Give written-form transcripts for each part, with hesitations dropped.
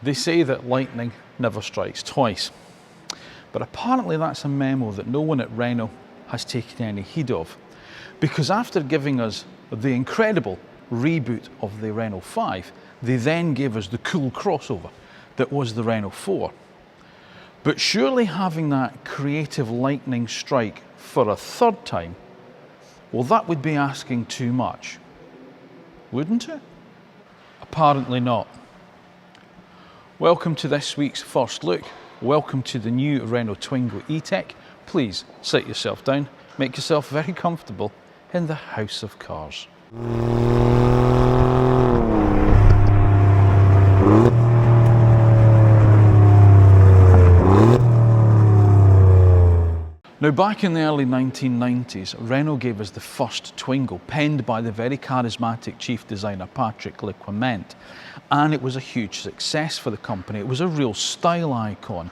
They say that lightning never strikes twice, but apparently that's a memo that no one at Renault has taken any heed of, because after giving us the incredible reboot of the Renault 5, they then gave us the cool crossover that was the Renault 4. But surely having that creative lightning strike for a third time, well, that would be asking too much, wouldn't it? Apparently not. Welcome to this week's first look. Welcome to the new Renault Twingo E-Tech. Please sit yourself down, make yourself very comfortable in the house of cars. Now, back in the early 1990s, Renault gave us the first Twingo, penned by the very charismatic chief designer Patrick Clement, and it was a huge success for the company. It was a real style icon.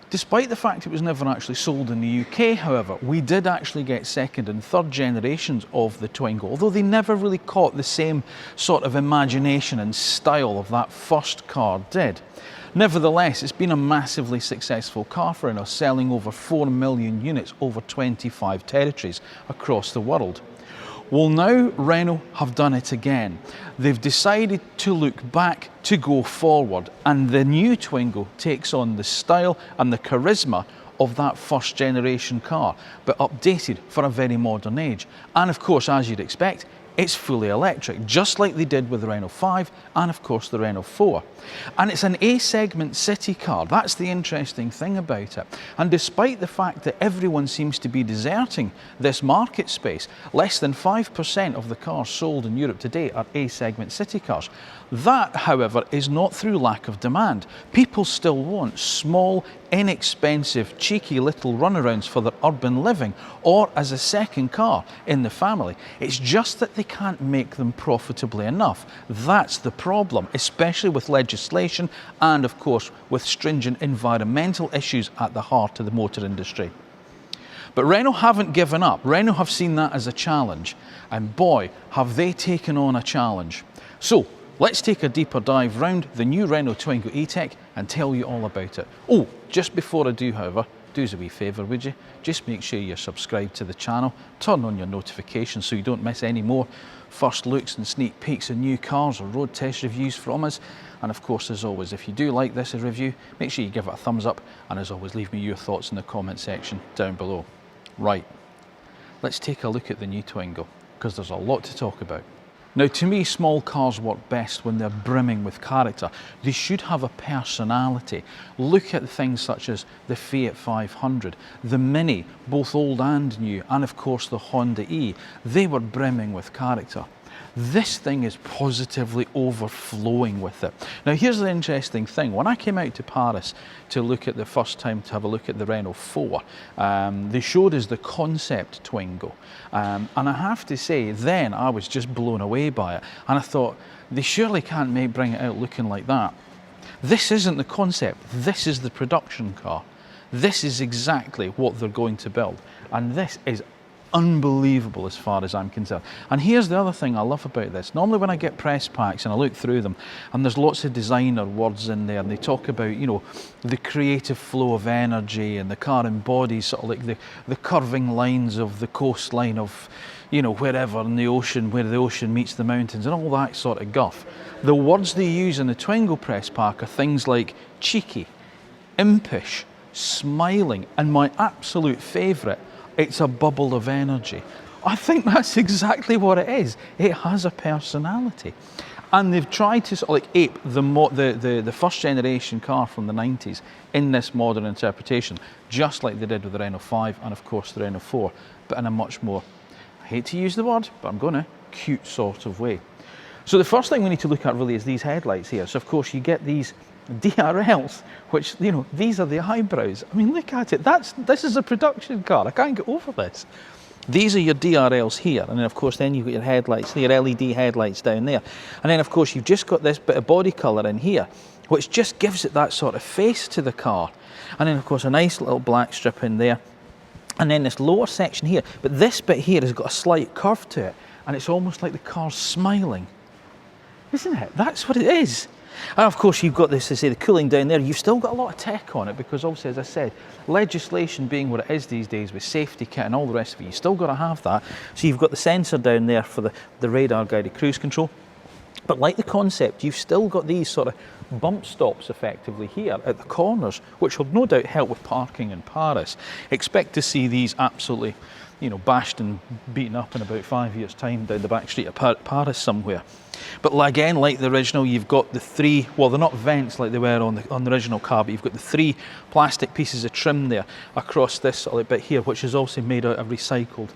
Despite the fact it was never actually sold in the UK, however, we did actually get second and third generations of the Twingo, although they never really caught the same sort of imagination and style of that first car did. Nevertheless, it's been a massively successful car for Renault, selling over 4 million units over 25 territories across the world. Well, now Renault have done it again. They've decided to look back to go forward, and the new Twingo takes on the style and the charisma of that first generation car, but updated for a very modern age. And of course, as you'd expect, it's fully electric, just like they did with the Renault 5 and of course the Renault 4. And it's an A-segment city car. That's the interesting thing about it. And despite the fact that everyone seems to be deserting this market space, less than 5% of the cars sold in Europe today are A-segment city cars. That, however, is not through lack of demand. People still want small, inexpensive, cheeky little runarounds for their urban living or as a second car in the family. It's just that they can't make them profitably enough. That's the problem, especially with legislation and, of course, with stringent environmental issues at the heart of the motor industry. But Renault haven't given up. Renault have seen that as a challenge, and boy, have they taken on a challenge. So, let's take a deeper dive round the new Renault Twingo E-Tech and tell you all about it. Oh, just before I do, however, do us a wee favour, would you? Just make sure you're subscribed to the channel, turn on your notifications so you don't miss any more first looks and sneak peeks of new cars or road test reviews from us. And of course, as always, if you do like this review, make sure you give it a thumbs up, and as always, leave me your thoughts in the comment section down below. Right, let's take a look at the new Twingo, because there's a lot to talk about. Now, to me, small cars work best when they're brimming with character. They should have a personality. Look at things such as the Fiat 500, the Mini, both old and new, and of course the Honda E. They were brimming with character. This thing is positively overflowing with it. Now, here's the interesting thing. When I came out to Paris to look at the first time to have a look at the Renault 4, they showed us the concept Twingo. And I have to say, then I was just blown away by it. And I thought, they surely can't bring it out looking like that. This isn't the concept. This is the production car. This is exactly what they're going to build. And this is unbelievable as far as I'm concerned. And here's the other thing I love about this. Normally when I get press packs and I look through them, and there's lots of designer words in there, and they talk about, you know, the creative flow of energy, and the car embodies sort of like the curving lines of the coastline of, you know, wherever in the ocean, where the ocean meets the mountains, and all that sort of guff. The words they use in the Twingo press pack are things like cheeky, impish, smiling, and my absolute favourite, it's a bubble of energy. I think that's exactly what it is. It has a personality. And they've tried to sort of like ape the first generation car from the 90s in this modern interpretation, just like they did with the Renault 5 and of course the Renault 4, but in a much more, I hate to use the word, but I'm gonna, cute sort of way. So the first thing we need to look at really is these headlights here. So of course you get these DRLs, which, you know, these are the eyebrows. I mean, look at it. This is a production car. I can't get over this. These are your DRLs here, and then of course then you've got your headlights, your LED headlights down there. And then of course you've just got this bit of body colour in here, which just gives it that sort of face to the car. And then of course a nice little black strip in there. And then this lower section here, but this bit here has got a slight curve to it, and it's almost like the car's smiling. Isn't it? That's what it is. And of course you've got this, to say, the cooling down there. You've still got a lot of tech on it because obviously, as I said, legislation being what it is these days with safety kit and all the rest of it, you've still got to have that. So you've got the sensor down there for the radar guided cruise control. But like the concept, you've still got these sort of bump stops effectively here at the corners, which will no doubt help with parking in Paris. Expect to see these absolutely, you know, bashed and beaten up in about 5 years' time down the back street of Paris somewhere. But again, like the original, you've got the three, well, they're not vents like they were on the original car, but you've got the three plastic pieces of trim there across this sort of bit here, which is also made out of recycled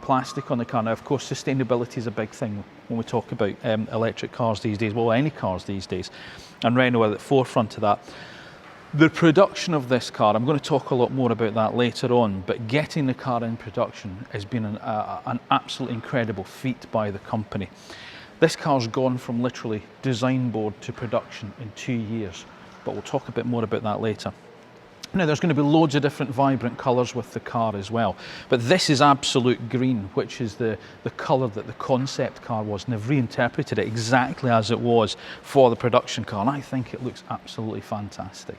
plastic on the car. Now, of course, sustainability is a big thing when we talk about electric cars these days, well, any cars these days, and Renault are at the forefront of that. The production of this car, I'm going to talk a lot more about that later on, but getting the car in production has been an absolutely incredible feat by the company. This car's gone from literally design board to production in 2 years, but we'll talk a bit more about that later. Now, there's going to be loads of different vibrant colours with the car as well, but this is absolute green, which is the colour that the concept car was, and they've reinterpreted it exactly as it was for the production car, and I think it looks absolutely fantastic.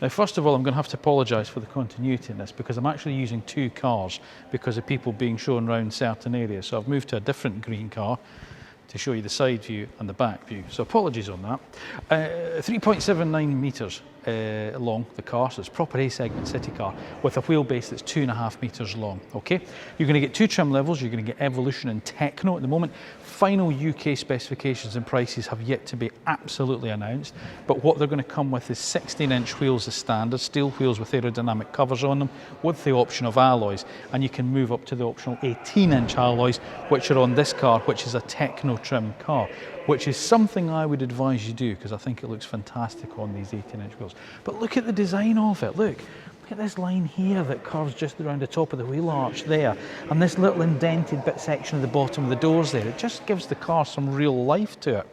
Now, first of all, I'm going to have to apologise for the continuity in this because I'm actually using two cars because of people being shown around certain areas, so I've moved to a different green car to show you the side view and the back view, so apologies on that. 3.79 metres long, the car, so it's proper A segment city car with a wheelbase that's 2.5 metres long, okay? You're going to get two trim levels, you're going to get Evolution and Techno at the moment. Final UK specifications and prices have yet to be absolutely announced, but what they're going to come with is 16-inch wheels as standard, steel wheels with aerodynamic covers on them, with the option of alloys, and you can move up to the optional 18-inch alloys, which are on this car, which is a Techno trim car, which is something I would advise you do because I think it looks fantastic on these 18-inch wheels. But look at the design of it, look at this line here that curves just around the top of the wheel arch there, and this little indented bit section at the bottom of the doors there. It just gives the car some real life to it.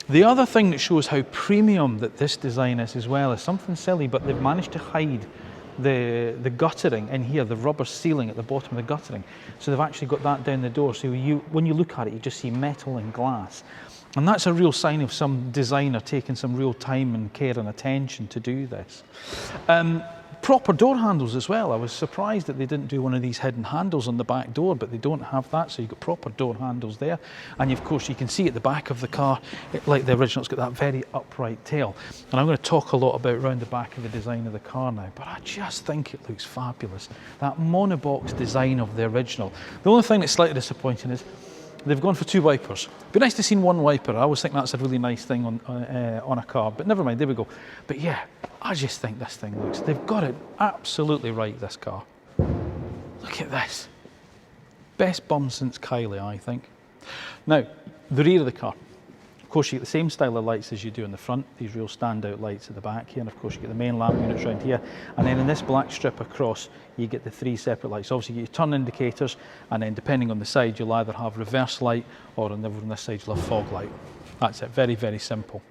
The other thing that shows how premium that this design is as well is something silly, but they've managed to hide the guttering in here, the rubber sealing at the bottom of the guttering. So they've actually got that down the door, so when you look at it, you just see metal and glass. And that's a real sign of some designer taking some real time and care and attention to do this. Proper door handles as well. I was surprised that they didn't do one of these hidden handles on the back door, but they don't have that, so you've got proper door handles there. And of course you can see at the back of the car, like the original, it's got that very upright tail. And I'm going to talk a lot about around the back of the design of the car now, but I just think it looks fabulous. That monobox design of the original. The only thing that's slightly disappointing is they've gone for two wipers. It'd be nice to see one wiper. I always think that's a really nice thing on a car, but never mind, there we go. But yeah, I just think this thing looks, they've got it absolutely right, this car. Look at this. Best bum since Kylie, I think. Now, the rear of the car. Of course, you get the same style of lights as you do in the front, these real standout lights at the back here, and of course you get the main lamp units around here, and then in this black strip across, you get the three separate lights. Obviously you get your turn indicators, and then depending on the side, you'll either have reverse light, or on this side you'll have fog light. That's it, very, very simple.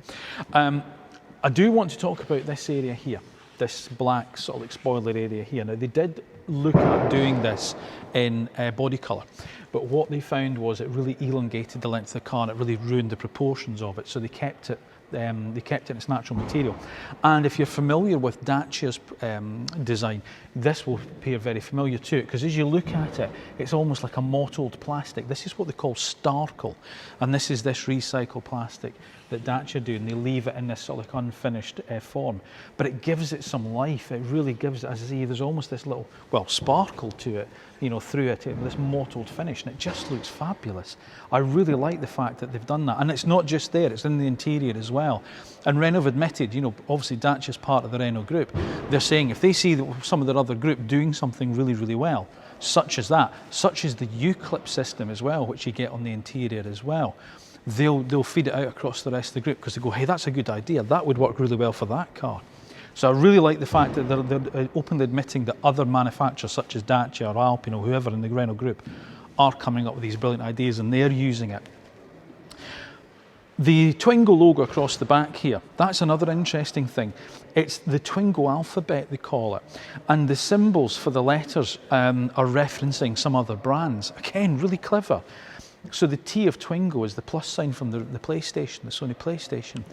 I do want to talk about this area here, this black sort of like spoiler area here. Now, they did look at doing this in body colour, but what they found was it really elongated the length of the car and it really ruined the proportions of it, so they kept it in its natural material. And if you're familiar with Dacia's design, this will appear very familiar to it, because as you look at it, it's almost like a mottled plastic. This is what they call starkle, and this is this recycled plastic that Dacia do, and they leave it in this sort of like unfinished form. But it gives it some life. It really gives it, as I say, there's almost this little, well, sparkle to it, you know, through it, this mottled finish, and it just looks fabulous. I really like the fact that they've done that, and it's not just there, it's in the interior as well. And Renault have admitted, you know, obviously Dacia's part of the Renault group, they're saying if they see that some of their other group doing something really, really well, such as that, such as the U-clip system as well, which you get on the interior as well, they'll feed it out across the rest of the group, because they go, hey, that's a good idea, that would work really well for that car. So I really like the fact that they're openly admitting that other manufacturers such as Dacia or Alpine or whoever in the Renault group are coming up with these brilliant ideas, and they're using it. The Twingo logo across the back here, that's another interesting thing. It's the Twingo alphabet, they call it. And the symbols for the letters are referencing some other brands. Again, really clever. So the T of Twingo is the plus sign from the PlayStation, the Sony PlayStation.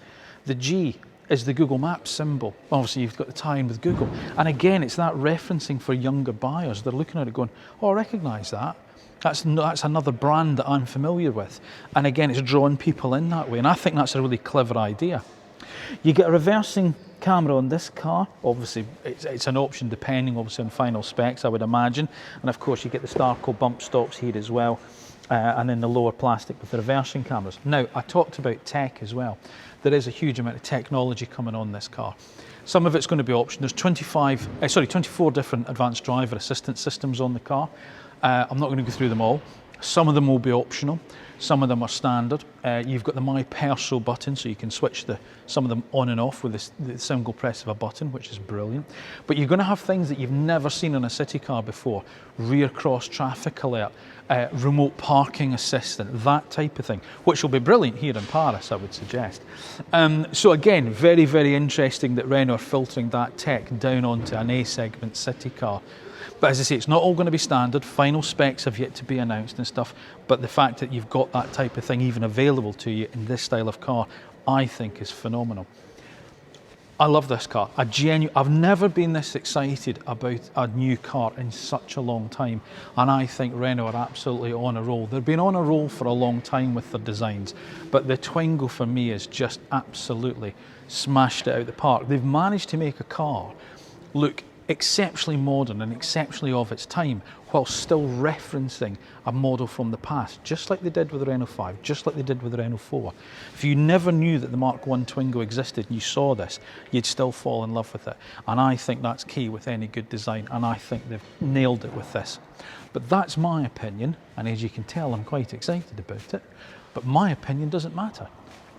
The G is the Google Maps symbol. Obviously you've got the tie-in with Google. And again, it's that referencing for younger buyers. They're looking at it going, oh, I recognise that. That's another brand that I'm familiar with. And again, it's drawing people in that way. And I think that's a really clever idea. You get a reversing camera on this car. Obviously, it's an option depending obviously on final specs, I would imagine. And of course, you get the Starco bump stops here as well. And then the lower plastic with the reversing cameras. Now, I talked about tech as well. There is a huge amount of technology coming on this car. Some of it's going to be option. There's 24 different advanced driver assistance systems on the car. I'm not going to go through them all. Some of them will be optional. Some of them are standard. You've got the My Perso button, so you can switch some of them on and off with the single press of a button, which is brilliant. But you're going to have things that you've never seen in a city car before. Rear cross traffic alert, remote parking assistant, that type of thing, which will be brilliant here in Paris, I would suggest. So again, very, very interesting that Renault are filtering that tech down onto an A-segment city car. But as I say, it's not all going to be standard. Final specs have yet to be announced and stuff. But the fact that you've got that type of thing even available to you in this style of car, I think is phenomenal. I love this car. I've never been this excited about a new car in such a long time. And I think Renault are absolutely on a roll. They've been on a roll for a long time with their designs. But the Twingo for me is just absolutely smashed it out of the park. They've managed to make a car look exceptionally modern and exceptionally of its time, while still referencing a model from the past, just like they did with the Renault 5, just like they did with the Renault 4. If you never knew that the Mark I Twingo existed and you saw this, you'd still fall in love with it. And I think that's key with any good design, and I think they've nailed it with this. But that's my opinion, and as you can tell, I'm quite excited about it. But my opinion doesn't matter.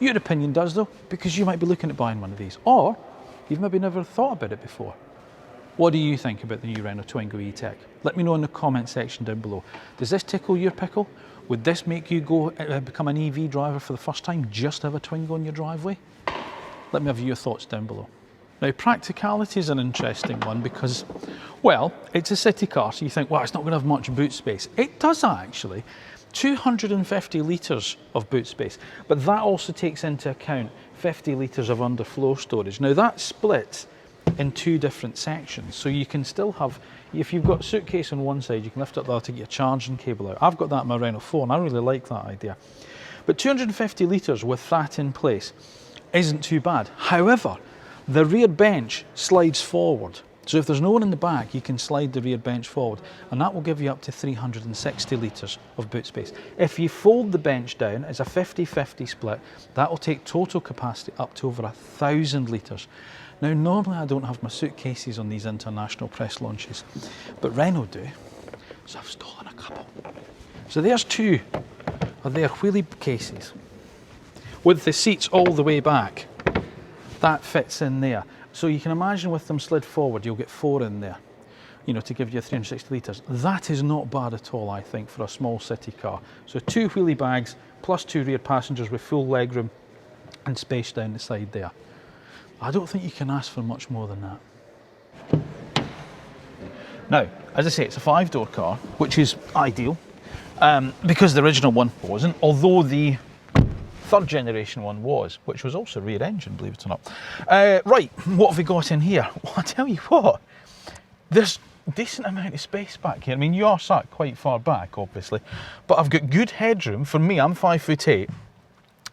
Your opinion does though, because you might be looking at buying one of these, or you've maybe never thought about it before. What do you think about the new Renault Twingo E-Tech? Let me know in the comment section down below. Does this tickle your pickle? Would this make you go become an EV driver for the first time, just have a Twingo in your driveway? Let me have your thoughts down below. Now, practicality is an interesting one because, well, it's a city car, so you think, well, it's not going to have much boot space. It does actually. 250 litres of boot space, but that also takes into account 50 litres of underfloor storage. Now, that splits in two different sections, so you can still have, if you've got a suitcase on one side, you can lift up there to get your charging cable out. I've got that in my Renault 4 and I really like that idea. But 250 litres with that in place isn't too bad. However, the rear bench slides forward, so if there's no one in the back, you can slide the rear bench forward, and that will give you up to 360 litres of boot space. If you fold the bench down, it's a 50-50 split, that will take total capacity up to over 1,000 litres. Now, normally I don't have my suitcases on these international press launches, but Renault do, so I've stolen a couple. So there's two of their wheelie cases with the seats all the way back. That fits in there. So you can imagine with them slid forward, you'll get 4 in there, you know, to give you 360 litres. That is not bad at all, I think, for a small city car. So 2 wheelie bags plus 2 rear passengers with full legroom and space down the side there. I don't think you can ask for much more than that. Now, as I say, it's a 5-door car, which is ideal, because the original one wasn't, although the 3rd generation one was, which was also rear engine, believe it or not. Right, what have we got in here? Well, I tell you what, there's a decent amount of space back here. I mean, you are sat quite far back, obviously, but I've got good headroom. For me, I'm 5'8".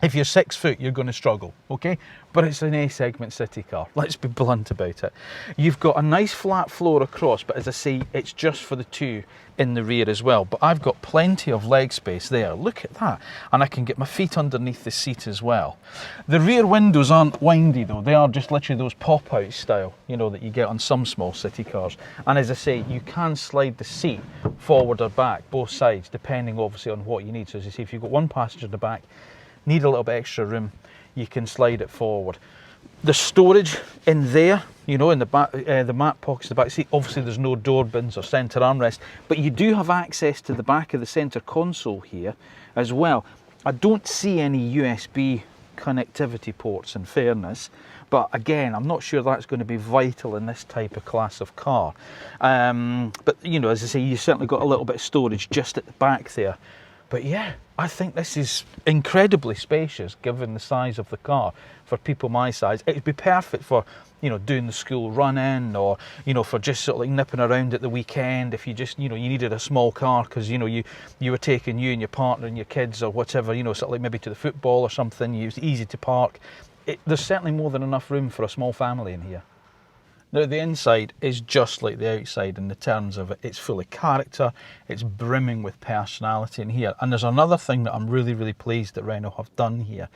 If you're 6 foot, you're going to struggle, okay? But it's an A-segment city car. Let's be blunt about it. You've got a nice flat floor across, but as I say, it's just for the 2 in the rear as well. But I've got plenty of leg space there. Look at that. And I can get my feet underneath the seat as well. The rear windows aren't windy though. They are just literally those pop-out style, you know, that you get on some small city cars. And as I say, you can slide the seat forward or back, both sides, depending obviously on what you need. So as you see, if you've got one passenger in the back, need a little bit extra room, you can slide it forward. The storage in there, you know, in the back, the mat pockets, the back seat, obviously there's no door bins or centre armrest, but you do have access to the back of the centre console here as well. I don't see any USB connectivity ports, in fairness, but again, I'm not sure that's going to be vital in this type of class of car. But you know, as I say, you certainly got a little bit of storage just at the back there. But yeah, I think this is incredibly spacious given the size of the car. For people my size, it'd be perfect for, you know, doing the school run-in, or, you know, for just sort of like nipping around at the weekend. If you just, you know, you needed a small car because, you know, you were taking you and your partner and your kids or whatever, you know, sort of like maybe to the football or something. It was easy to park. There's certainly more than enough room for a small family in here. Now the inside is just like the outside in the terms of it. It's full of character, it's brimming with personality in here. And there's another thing that I'm really, really pleased that Renault have done here.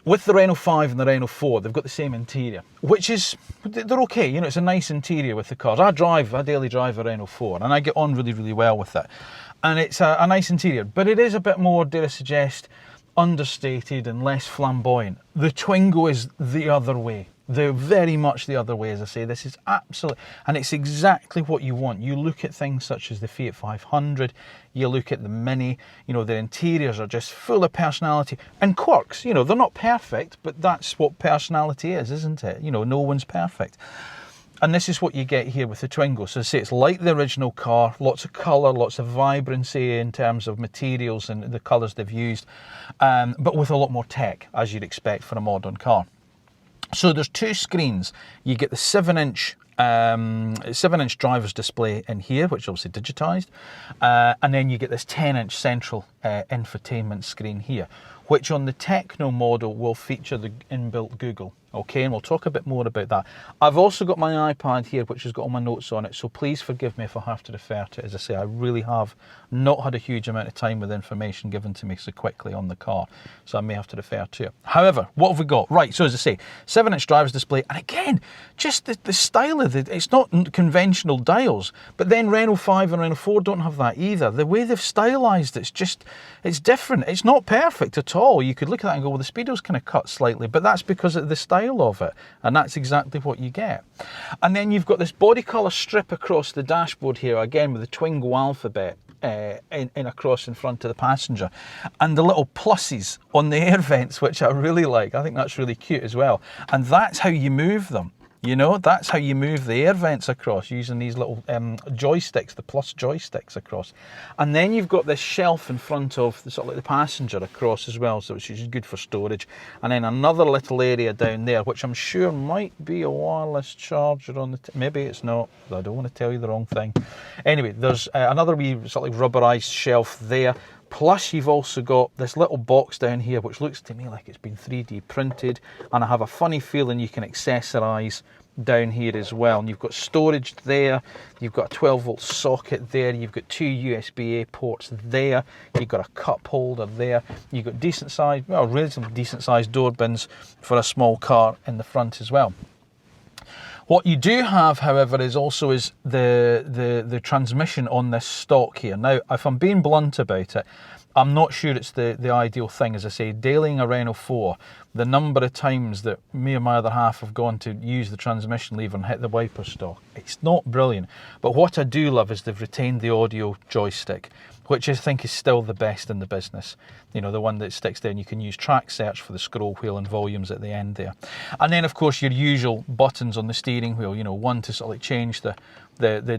With the Renault 5 and the Renault 4, they've got the same interior, which is, they're okay, you know, it's a nice interior with the cars. I daily drive a Renault 4 and I get on really, really well with it. And it's a nice interior, but it is a bit more, dare I suggest, understated and less flamboyant. The Twingo is the other way. They're very much the other way, as I say. This is absolutely, and it's exactly what you want. You look at things such as the Fiat 500, you look at the Mini, you know, their interiors are just full of personality and quirks. You know, they're not perfect, but that's what personality is, isn't it? You know, no one's perfect. And this is what you get here with the Twingo. So say it's like the original car, lots of colour, lots of vibrancy in terms of materials and the colours they've used, but with a lot more tech, as you'd expect for a modern car. So there's two screens. You get the 7-inch driver's display in here, which is obviously digitised, and then you get this 10-inch central infotainment screen here, which on the Techno model will feature the inbuilt Google. Okay, and we'll talk a bit more about that. I've also got my iPad here, which has got all my notes on it, so please forgive me if I have to refer to it. As I say, I really have not had a huge amount of time with information given to me so quickly on the car, so I may have to refer to it. However, what have we got? Right, so as I say, 7-inch driver's display, and again, just the style of it, it's not conventional dials, but then Renault 5 and Renault 4 don't have that either. The way they've stylised it's different. It's not perfect at all. You could look at that and go, well, the speedo's kind of cut slightly, but that's because of the style of it, and that's exactly what you get. And then you've got this body colour strip across the dashboard here, again with the Twingo alphabet in across in front of the passenger, and the little pluses on the air vents, which I really like. I think that's really cute as well, and that's how you move them. You know, that's how you move the air vents across, using these little joysticks, the plus joysticks across. And then you've got this shelf in front of the, sort of like the passenger across as well, so which is good for storage. And then another little area down there, which I'm sure might be a wireless charger on the, maybe it's not, I don't want to tell you the wrong thing. Anyway, there's another wee sort of like rubberized shelf there. Plus you've also got this little box down here, which looks to me like it's been 3D printed, and I have a funny feeling you can accessorise down here as well. And you've got storage there, you've got a 12-volt socket there, you've got two USB-A ports there, you've got a cup holder there, you've got decent size, well, relatively decent sized door bins for a small car in the front as well. What you do have, however, is the transmission on this stock here. Now, if I'm being blunt about it, I'm not sure it's the ideal thing. As I say, dailying a Renault 4, the number of times that me and my other half have gone to use the transmission lever and hit the wiper stock, it's not brilliant. But what I do love is they've retained the audio joystick, which I think is still the best in the business. You know, the one that sticks there, and you can use track search for the scroll wheel and volumes at the end there. And then, of course, your usual buttons on the steering wheel, you know, one to sort of like change the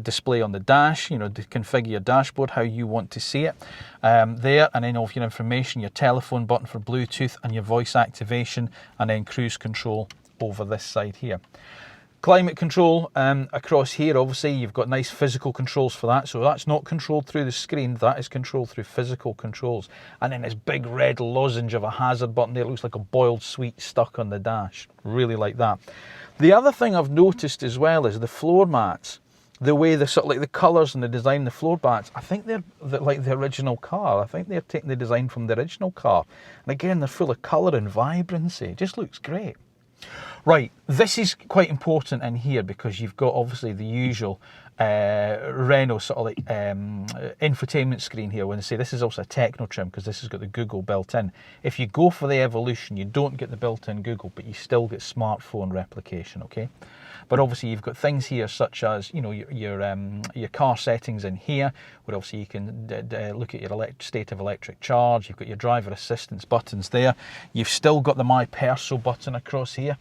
display on the dash, you know, to configure your dashboard how you want to see it there, and then all of your information, your telephone button for Bluetooth and your voice activation, and then cruise control over this side here. Climate control across here, obviously you've got nice physical controls for that, so that's not controlled through the screen, that is controlled through physical controls. And then this big red lozenge of a hazard button there, looks like a boiled sweet stuck on the dash, really like that. The other thing I've noticed as well is the floor mats, the way the sort of like the colours and the design of the floor mats, I think they're like the original car. I think they're taking the design from the original car, and again they're full of colour and vibrancy, it just looks great. Right, this is quite important in here because you've got obviously the usual Renault sort of like infotainment screen here. When I say this is also a Techno trim because this has got the Google built in. If you go for the Evolution, you don't get the built-in Google, but you still get smartphone replication, okay? But obviously you've got things here such as, you know, your car settings in here, where obviously you can look at your state of electric charge. You've got your driver assistance buttons there. You've still got the My Perso button across here.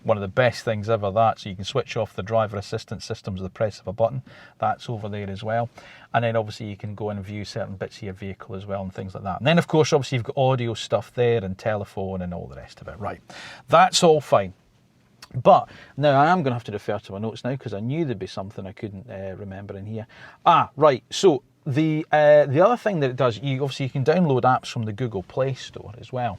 One of the best things ever, that. So you can switch off the driver assistance systems with the press of a button. That's over there as well. And then obviously you can go and view certain bits of your vehicle as well and things like that. And then of course, obviously you've got audio stuff there and telephone and all the rest of it. Right, that's all fine. But now I am going to have to refer to my notes now because I knew there'd be something I couldn't remember in here. Right, so the other thing that it does, you can download apps from the Google Play Store as well.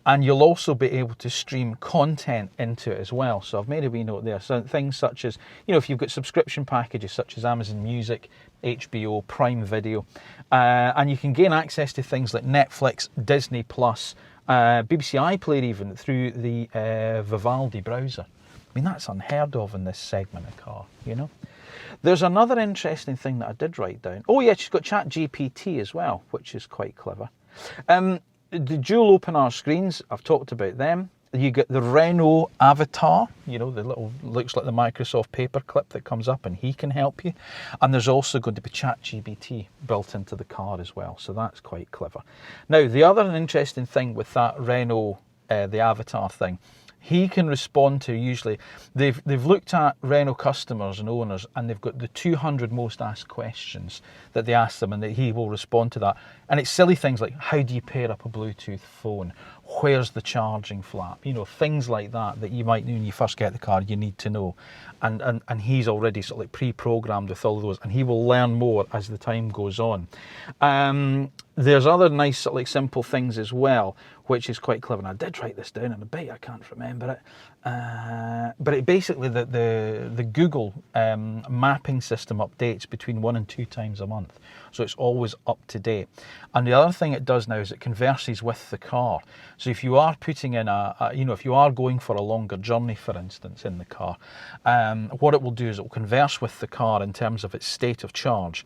And you'll also be able to stream content into it as well. So I've made a wee note there. So things such as, if you've got subscription packages such as Amazon Music, HBO, Prime Video, and you can gain access to things like Netflix, Disney Plus, BBC iPlayer even through the Vivaldi browser. I mean, that's unheard of in this segment of car, There's another interesting thing that I did write down. Oh yeah, she's got ChatGPT as well, which is quite clever. The dual open R screens, I've talked about them. You get the Renault avatar, the little, looks like the Microsoft paperclip that comes up and he can help you. And there's also going to be ChatGPT built into the car as well. So that's quite clever. Now, the other interesting thing with that Renault, the avatar thing, he can respond to, usually, they've looked at Renault customers and owners and they've got the 200 most asked questions that they ask them and that he will respond to that. And it's silly things like, how do you pair up a Bluetooth phone? Where's the charging flap? Things like that you might know when you first get the car, you need to know. And he's already sort of like pre-programmed with all of those, and he will learn more as the time goes on. There's other nice sort of like simple things as well, which is quite clever. And I did write this down and I bet I can't remember it. But it basically, the Google mapping system updates between 1 and 2 times a month. So it's always up to date. And the other thing it does now is it converses with the car. So if you are putting in if you are going for a longer journey, for instance, in the car, what it will do is it will converse with the car in terms of its state of charge.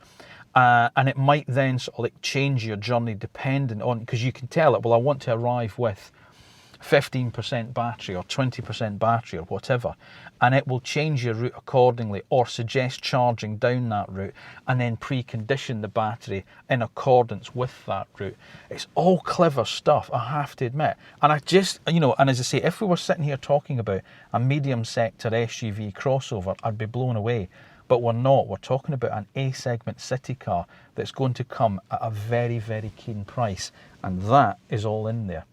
And it might then sort of like change your journey depending on, because you can tell it, well, I want to arrive with 15% battery or 20% battery or whatever, and it will change your route accordingly or suggest charging down that route and then precondition the battery in accordance with that route. It's all clever stuff, I have to admit. And I just, and as I say, if we were sitting here talking about a medium sector SUV crossover, I'd be blown away. But we're not. We're talking about an A-segment city car that's going to come at a very, very keen price. And that is all in there.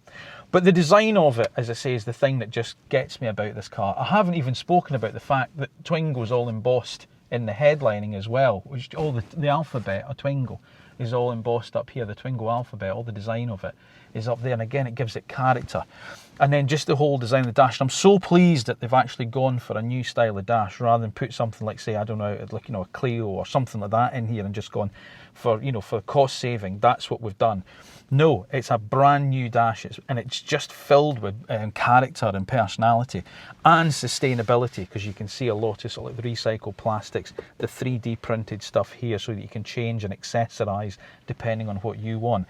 But the design of it, as I say, is the thing that just gets me about this car. I haven't even spoken about the fact that Twingo's all embossed in the headlining as well, which all the alphabet of Twingo is all embossed up here. The Twingo alphabet, all the design of it is up there. And again, it gives it character. And then just the whole design of the dash. And I'm so pleased that they've actually gone for a new style of dash rather than put something like, say, I don't know, like, a Clio or something like that in here and just gone for, for cost saving. That's what we've done. No, it's a brand new dash, and it's just filled with character and personality and sustainability, because you can see a lot of sort of like the recycled plastics, the 3D printed stuff here so that you can change and accessorize depending on what you want.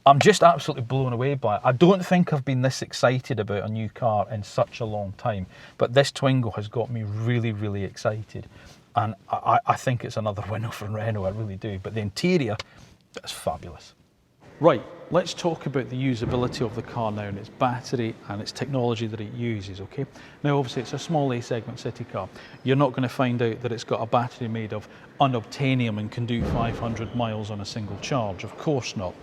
I'm just absolutely blown away by it. I don't think I've been this excited about a new car in such a long time, but this Twingo has got me really, really excited. And I think it's another winner from Renault, I really do. But the interior, that's fabulous. Right, let's talk about the usability of the car now and its battery and its technology that it uses, okay? Now, obviously, it's a small A-segment city car. You're not going to find out that it's got a battery made of unobtainium and can do 500 miles on a single charge. Of course not.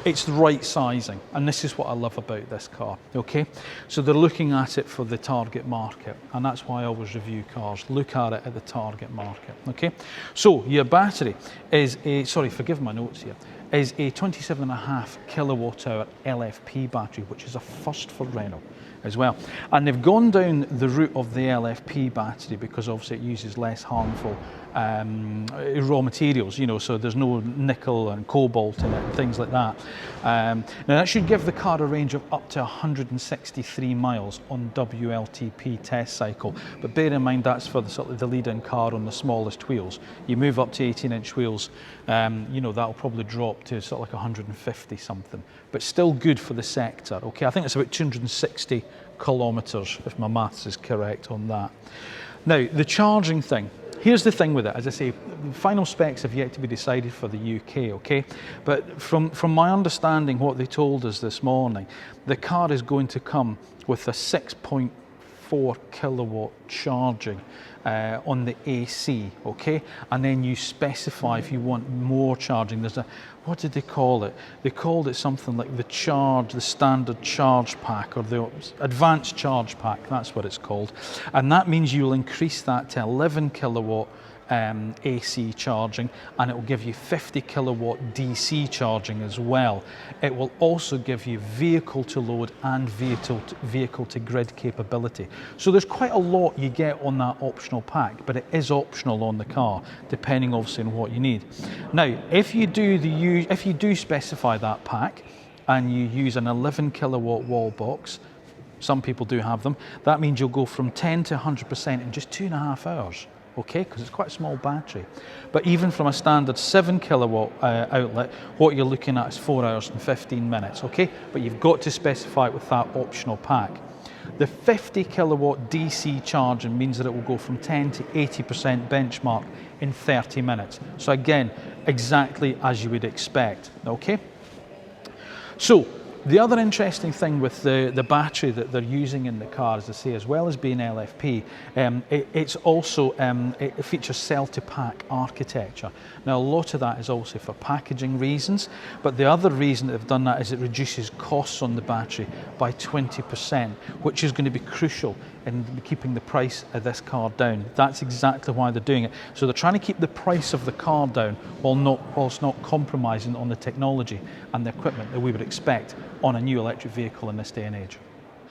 It's the right sizing, and this is what I love about this car, okay? So they're looking at it for the target market, and that's why I always review cars. Look at it at the target market, okay? So your battery is a, sorry, forgive my notes here, is a 27.5 kilowatt hour LFP battery, which is a first for Renault as well. And they've gone down the route of the LFP battery because obviously it uses less harmful raw materials, so there's no nickel and cobalt in it and things like that. Now that should give the car a range of up to 163 miles on WLTP test cycle, but bear in mind that's for the sort of the lead-in car on the smallest wheels. You move up to 18-inch wheels, that'll probably drop to sort of like 150 something, but still good for the sector. Okay, I think it's about 260 kilometers if my maths is correct on that. Now the charging thing. Here's the thing with it, as I say, the final specs have yet to be decided for the UK, okay? But from my understanding, what they told us this morning, the car is going to come with a 6.5 4 kilowatt charging on the AC, okay? And then you specify if you want more charging. There's a, what did they call it? They called it something like the standard charge pack, or the advanced charge pack, that's what it's called. And that means you'll increase that to 11 kilowatt AC charging, and it will give you 50 kilowatt DC charging as well. It will also give you vehicle to load and vehicle to grid capability. So there's quite a lot you get on that optional pack, but it is optional on the car, depending obviously on what you need. Now, if you do specify that pack and you use an 11 kilowatt wall box, some people do have them, that means you'll go from 10 to 100% in just 2.5 hours. Okay, because it's quite a small battery. But even from a standard 7 kilowatt outlet, what you're looking at is 4 hours and 15 minutes, okay? But you've got to specify it with that optional pack. The 50 kilowatt DC charging means that it will go from 10 to 80% benchmark in 30 minutes. So again, exactly as you would expect, okay? So, the other interesting thing with the battery that they're using in the car, as I say, as well as being LFP, it features cell-to-pack architecture. Now, a lot of that is also for packaging reasons, but the other reason that they've done that is it reduces costs on the battery by 20%, which is going to be crucial in keeping the price of this car down. That's exactly why they're doing it. So they're trying to keep the price of the car down whilst not compromising on the technology and the equipment that we would expect on a new electric vehicle in this day and age.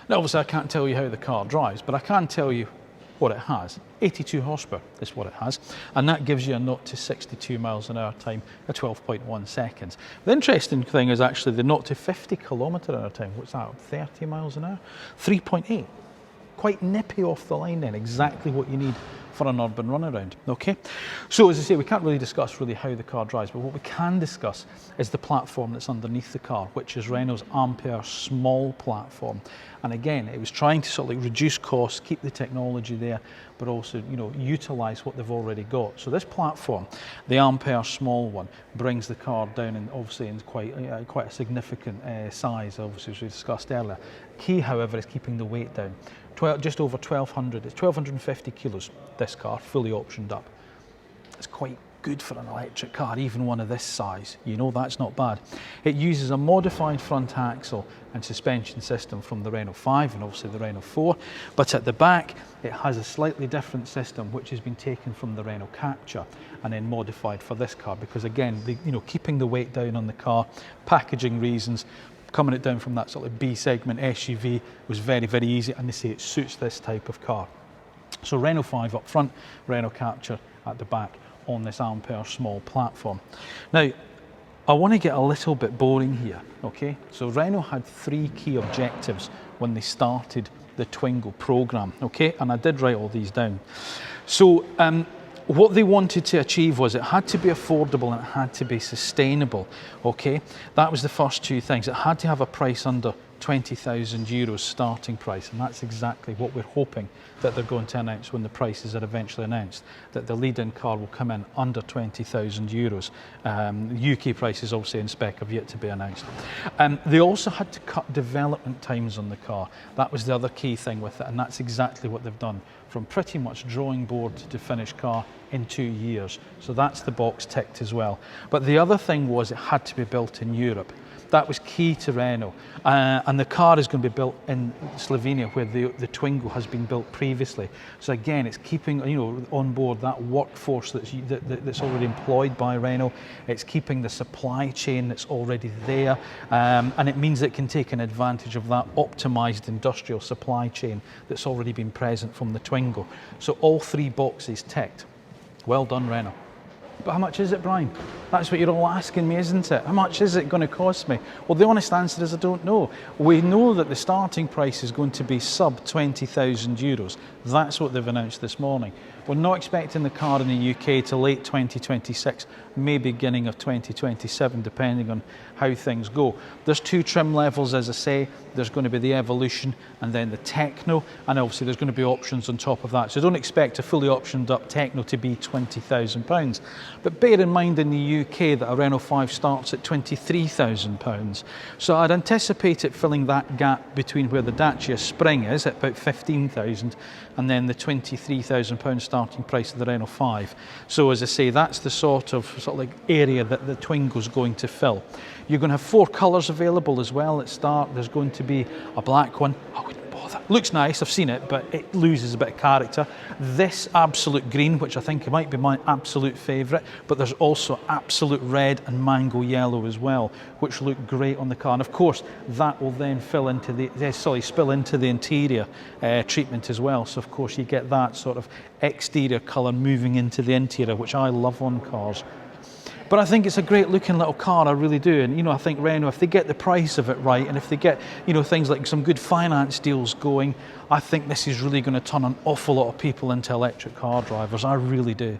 Now, obviously I can't tell you how the car drives, but I can tell you what it has. 82 horsepower is what it has, and that gives you a 0 to 62 miles an hour time at 12.1 seconds. The interesting thing is actually the 0 to 50 kilometre an hour time. What's that, 30 miles an hour? 3.8. Quite nippy off the line then, exactly what you need for an urban runaround, okay? So as I say, we can't really discuss how the car drives, but what we can discuss is the platform that's underneath the car, which is Renault's Ampere small platform. And again, it was trying to sort of like reduce costs, keep the technology there, but also, you know, utilise what they've already got. So this platform, the Ampere small one, brings the car down in obviously in quite a significant size, obviously, as we discussed earlier. Key, however, is keeping the weight down. Just over 1,200, it's 1,250 kilos, this car, fully optioned up. It's quite good for an electric car, even one of this size. You know, that's not bad. It uses a modified front axle and suspension system from the Renault 5 and obviously the Renault 4, but at the back it has a slightly different system which has been taken from the Renault Captur and then modified for this car, because again, keeping the weight down on the car, packaging reasons, coming it down from that sort of B segment SUV was very, very easy, and they say it suits this type of car. So Renault 5 up front, Renault Captur at the back on this Ampere small platform. Now, I want to get a little bit boring here, okay? So Renault had 3 key objectives when they started the Twingo program, okay? And I did write all these down. So what they wanted to achieve was it had to be affordable and it had to be sustainable, okay? That was the first 2 things. It had to have a price under 20,000 euros starting price, and that's exactly what we're hoping that they're going to announce when the prices are eventually announced, that the lead-in car will come in under 20,000 euros. UK prices obviously in spec have yet to be announced. They also had to cut development times on the car. That was the other key thing with it, and that's exactly what they've done, from pretty much drawing board to finished car in 2 years. So that's the box ticked as well. But the other thing was it had to be built in Europe. That was key to Renault, and the car is going to be built in Slovenia, where the Twingo has been built previously. So again, it's keeping on board that workforce that's already employed by Renault. It's keeping the supply chain that's already there, and it means it can take an advantage of that optimised industrial supply chain that's already been present from the Twingo. So all 3 boxes ticked. Well done, Renault. But how much is it, Brian? That's what you're all asking me, isn't it? How much is it going to cost me? Well, the honest answer is I don't know. We know that the starting price is going to be sub 20,000 euros. That's what they've announced this morning. We're not expecting the car in the UK till late 2026, maybe beginning of 2027, depending on how things go. There's 2 trim levels, as I say. There's going to be the Evolution and then the Techno, and obviously there's going to be options on top of that. So don't expect a fully optioned up Techno to be £20,000. But bear in mind in the UK that a Renault 5 starts at £23,000. So I'd anticipate it filling that gap between where the Dacia Spring is at about £15,000 and then the £23,000 starting price of the Renault 5. So as I say, that's the sort of like area that the Twingo's going to fill. You're going to have 4 colours available as well at start. There's going to be a black one. I wouldn't bother. Looks nice, I've seen it, but it loses a bit of character. This absolute green, which I think might be my absolute favourite, but there's also absolute red and mango yellow as well, which look great on the car. And of course, that will then spill into the interior treatment as well. So of course, you get that sort of exterior colour moving into the interior, which I love on cars. But I think it's a great looking little car, I really do. And I think Renault, if they get the price of it right, and if they get things like some good finance deals going, I think this is really going to turn an awful lot of people into electric car drivers. I really do.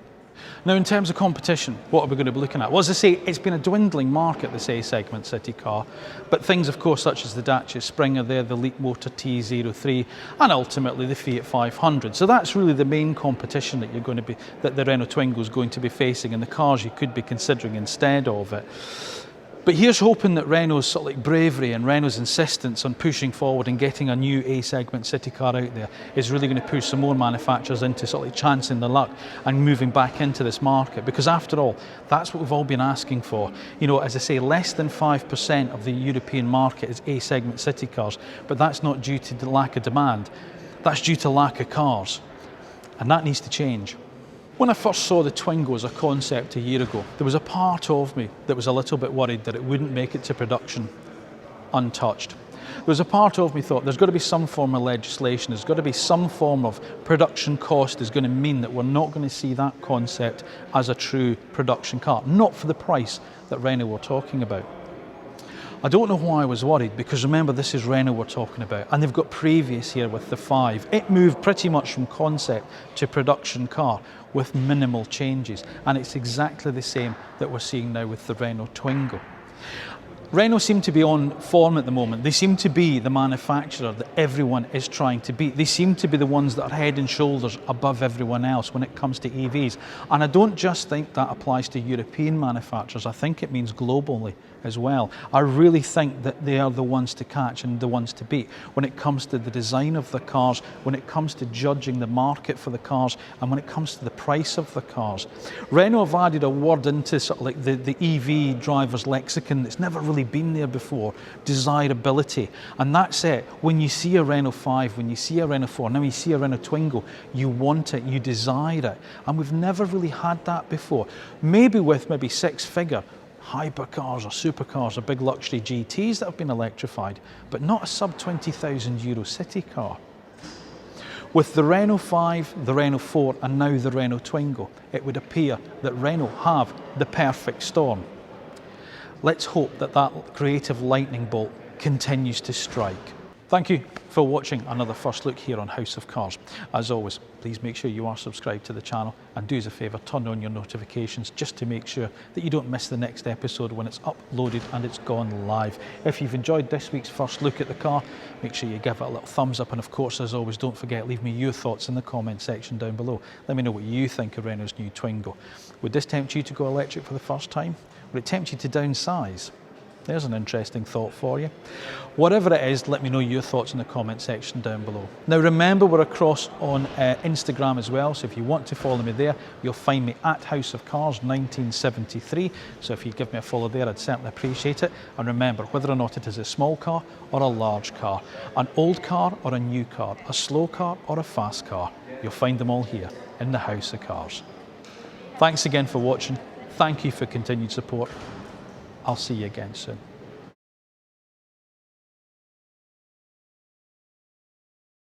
Now, in terms of competition, what are we going to be looking at? Well, as I say, it's been a dwindling market, this A-segment city car, but things, of course, such as the Dacia Spring are there, the Leapmotor T03, and ultimately the Fiat 500. So that's really the main competition that the Renault Twingo is going to be facing, and the cars you could be considering instead of it. But here's hoping that Renault's sort of like bravery and Renault's insistence on pushing forward and getting a new A-segment city car out there is really going to push some more manufacturers into sort of like chancing their luck and moving back into this market. Because after all, that's what we've all been asking for. As I say, less than 5% of the European market is A-segment city cars, but that's not due to the lack of demand. That's due to lack of cars. And that needs to change. When I first saw the Twingo as a concept a year ago, there was a part of me that was a little bit worried that it wouldn't make it to production untouched. There was a part of me thought there's got to be some form of legislation, there's got to be some form of production cost is going to mean that we're not going to see that concept as a true production car, not for the price that Renault were talking about. I don't know why I was worried, because remember, this is Renault we're talking about, and they've got previous here with the 5. It moved pretty much from concept to production car with minimal changes, and it's exactly the same that we're seeing now with the Renault Twingo. Renault seem to be on form at the moment. They seem to be the manufacturer that everyone is trying to beat. They seem to be the ones that are head and shoulders above everyone else when it comes to EVs. And I don't just think that applies to European manufacturers. I think it means globally as well. I really think that they are the ones to catch and the ones to beat when it comes to the design of the cars, when it comes to judging the market for the cars, and when it comes to the price of the cars. Renault have added a word into sort of like the EV driver's lexicon that's never really been there before: desirability. And that's it. When you see a Renault 5, when you see a Renault 4, now you see a Renault Twingo, you want it, you desire it. And we've never really had that before. Maybe with maybe 6-figure hypercars or supercars or big luxury GTs that have been electrified, but not a sub €20,000 city car. With the Renault 5, the Renault 4 and now the Renault Twingo, it would appear that Renault have the perfect storm. Let's hope that that creative lightning bolt continues to strike. Thank you for watching another first look here on House of Cars. As always, please make sure you are subscribed to the channel, and do us a favour, turn on your notifications just to make sure that you don't miss the next episode when it's uploaded and it's gone live. If you've enjoyed this week's first look at the car, make sure you give it a little thumbs up, and of course, as always, don't forget, leave me your thoughts in the comment section down below. Let me know what you think of Renault's new Twingo. Would this tempt you to go electric for the first time? Would it tempt you to downsize? There's an interesting thought for you. Whatever it is, let me know your thoughts in the comment section down below. Now remember, we're across on Instagram as well, so if you want to follow me there, you'll find me at House of Cars 1973. So if you give me a follow there, I'd certainly appreciate it. And remember, whether or not it is a small car or a large car, an old car or a new car, a slow car or a fast car, you'll find them all here in the House of Cars. Thanks again for watching. Thank you for continued support. I'll see you again soon.